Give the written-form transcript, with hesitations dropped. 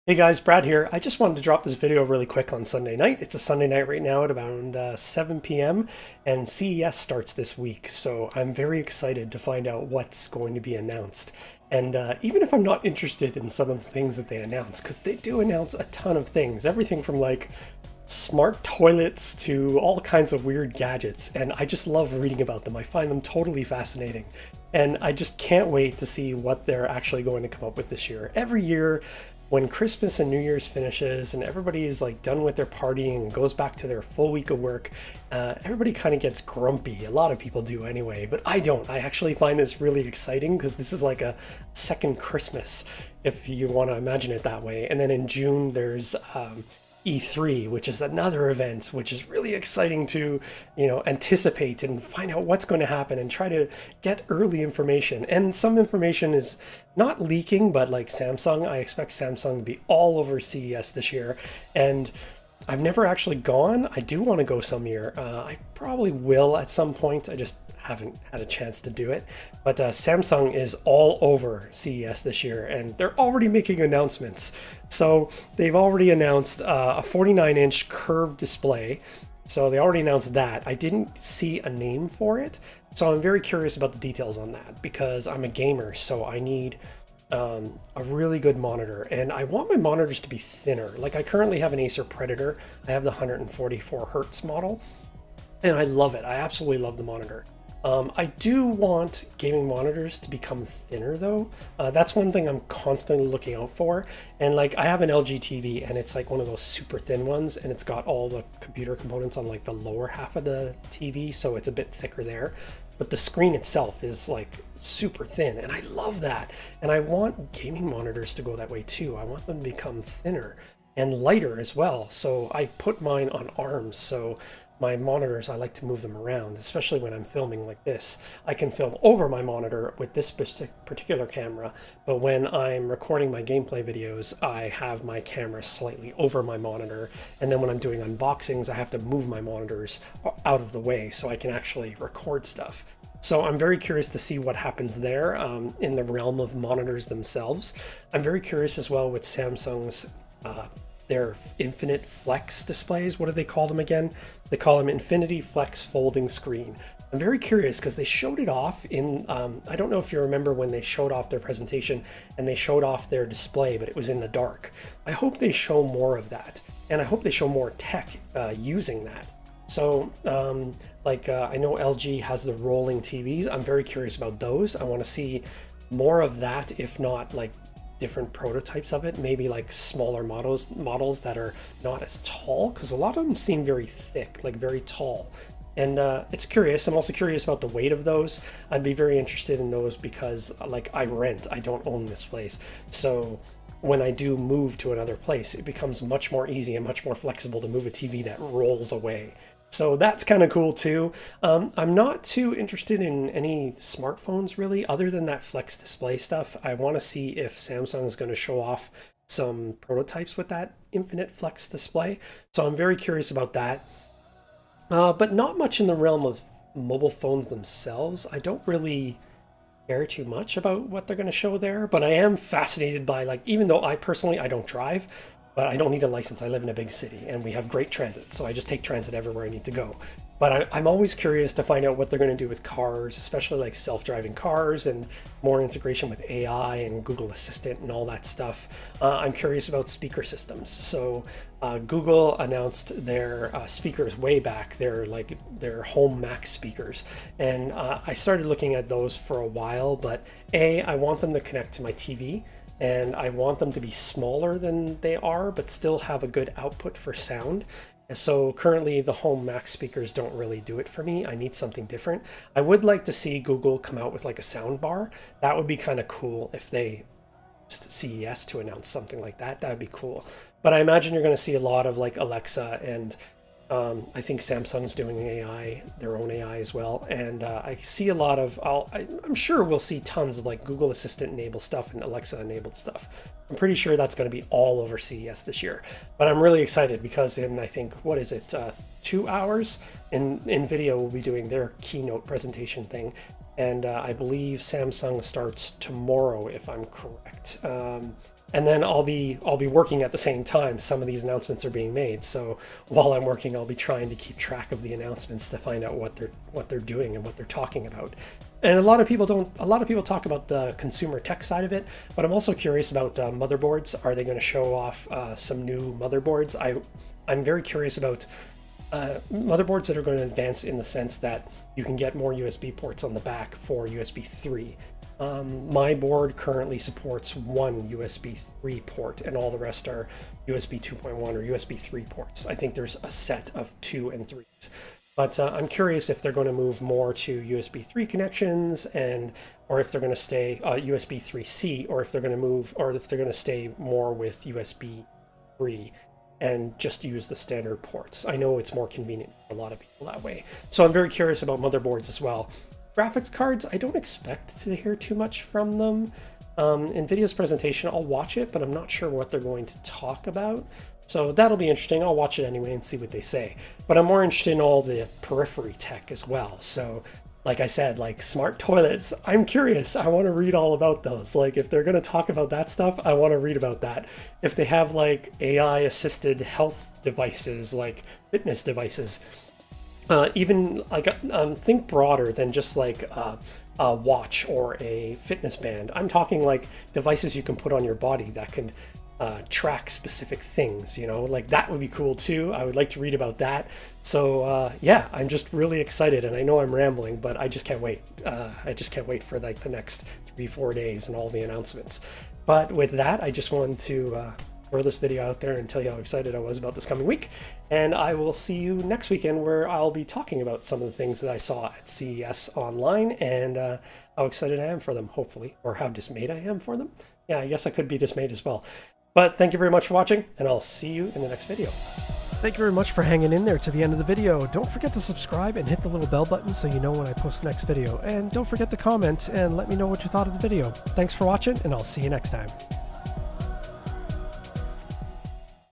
Hey guys, Brad here. I just wanted to drop this video really quick on Sunday night. It's a Sunday night right now at around 7 p.m. and CES starts this week, so I'm very excited to find out what's going to be announced. And even if I'm not interested in some of the things that they announce, because they do announce a ton of things, everything from like smart toilets to all kinds of weird gadgets, and I just love reading about them. I find them totally fascinating. And I just can't wait to see what they're actually going to come up with this year. Every year, when Christmas and New Year's finishes and everybody is like done with their partying and goes back to their full week of work, everybody kind of gets grumpy. A lot of people do anyway, but I don't. I actually find this really exciting because this is like a second Christmas, if you want to imagine it that way. And then in June, there's E3, which is another event, which is really exciting to, anticipate and find out what's going to happen and try to get early information. And some information is not leaking, but like Samsung, I expect Samsung to be all over CES this year. And I've never actually gone. I do want to go some year. I probably will at some point. I just haven't had a chance to do it. But Samsung is all over CES this year, and they're already making announcements. So they've already announced a 49-inch curved display. So they already announced that. I didn't see a name for it. So I'm very curious about the details on that because I'm a gamer, so I need a really good monitor, and I want my monitors to be thinner. Like I currently have an Acer Predator. I have the 144 hertz model, and I love it. I absolutely love the monitor. I do want gaming monitors to become thinner though. That's one thing I'm constantly looking out for. And like I have an LG TV and it's like one of those super thin ones, and it's got all the computer components on like the lower half of the TV, so it's a bit thicker there. But the screen itself is like super thin, and I love that. And I want gaming monitors to go that way too. I want them to become thinner and lighter as well. So I put mine on arms, so my monitors, I like to move them around, especially when I'm filming like this. I can film over my monitor with this particular camera, but when I'm recording my gameplay videos, I have my camera slightly over my monitor. And then when I'm doing unboxings, I have to move my monitors out of the way so I can actually record stuff. So I'm very curious to see what happens there in the realm of monitors themselves. I'm very curious as well with Samsung's their Infinite Flex displays. What do they call them again? They call them Infinity Flex Folding Screen. I'm very curious because they showed it off in, I don't know if you remember when they showed off their presentation and they showed off their display, but it was in the dark. I hope they show more of that, and I hope they show more tech using that. So I know LG has the rolling TVs. I'm very curious about those. I want to see more of that, if not like different prototypes of it, maybe like smaller models that are not as tall, because a lot of them seem very thick, like very tall. And it's curious. I'm also curious about the weight of those. I'd be very interested in those because like I rent, I don't own this place. So when I do move to another place, it becomes much more easy and much more flexible to move a TV that rolls away. So that's kind of cool too. I'm not too interested in any smartphones really, other than that flex display stuff. I want to see if Samsung is going to show off some prototypes with that infinite flex display. So I'm very curious about that. But not much in the realm of mobile phones themselves. I don't really care too much about what they're going to show there, but I am fascinated by, like, even though I personally, I don't drive, but I don't need a license. I live in a big city and we have great transit, so I just take transit everywhere I need to go. But I'm always curious to find out what they're going to do with cars, especially like self-driving cars and more integration with AI and Google Assistant and all that stuff. I'm curious about speaker systems. So Google announced their speakers way back. They're like their home Max speakers. And I started looking at those for a while, but I want them to connect to my TV. And I want them to be smaller than they are, but still have a good output for sound. So currently the home Max speakers don't really do it for me. I need something different. I would like to see Google come out with like a sound bar. That would be kind of cool if they CES to announce something like that. That would be cool. But I imagine you're going to see a lot of like Alexa, and I think Samsung's doing AI, their own AI as well. And I see a lot of, I'm sure we'll see tons of like Google Assistant enabled stuff and Alexa enabled stuff. I'm pretty sure that's going to be all over CES this year. But I'm really excited because in, I think, what is it, 2 hours, NVIDIA will be doing their keynote presentation thing. And I believe Samsung starts tomorrow, if I'm correct. and then I'll be working at the same time some of these announcements are being made. So while I'm working, I'll be trying to keep track of the announcements to find out what they're doing and what they're talking about. And a lot of people talk about the consumer tech side of it, but I'm also curious about motherboards. Are they going to show off some new motherboards? I'm very curious about motherboards that are going to advance in the sense that you can get more USB ports on the back for USB 3. My board currently supports one USB 3 port, and all the rest are USB 2.1 or USB 3 ports. I think there's a set of 2 and 3s. But I'm curious if they're going to move more to USB 3 connections, or if they're going to stay USB 3C, or if they're going to stay more with USB 3 and just use the standard ports. I know it's more convenient for a lot of people that way. So I'm very curious about motherboards as well. Graphics cards, I don't expect to hear too much from them. NVIDIA's presentation, I'll watch it, but I'm not sure what they're going to talk about. So that'll be interesting. I'll watch it anyway and see what they say. But I'm more interested in all the periphery tech as well. So like I said, like smart toilets, I'm curious. I want to read all about those. Like if they're going to talk about that stuff, I want to read about that. If they have like AI assisted health devices, like fitness devices, even like think broader than just like a watch or a fitness band. I'm talking like devices you can put on your body that can track specific things, you know, like that would be cool too. I would like to read about that. So yeah, I'm just really excited, and I know I'm rambling, but I just can't wait. I just can't wait for like the next 3-4 days and all the announcements. But with that, I just wanted to throw this video out there and tell you how excited I was about this coming week. And I will see you next weekend, where I'll be talking about some of the things that I saw at CES online, and how excited I am for them, hopefully, or how dismayed I am for them. Yeah, I guess I could be dismayed as well. But thank you very much for watching, and I'll see you in the next video. Thank you very much for hanging in there to the end of the video. Don't forget to subscribe and hit the little bell button so you know when I post the next video. And don't forget to comment and let me know what you thought of the video. Thanks for watching, and I'll see you next time.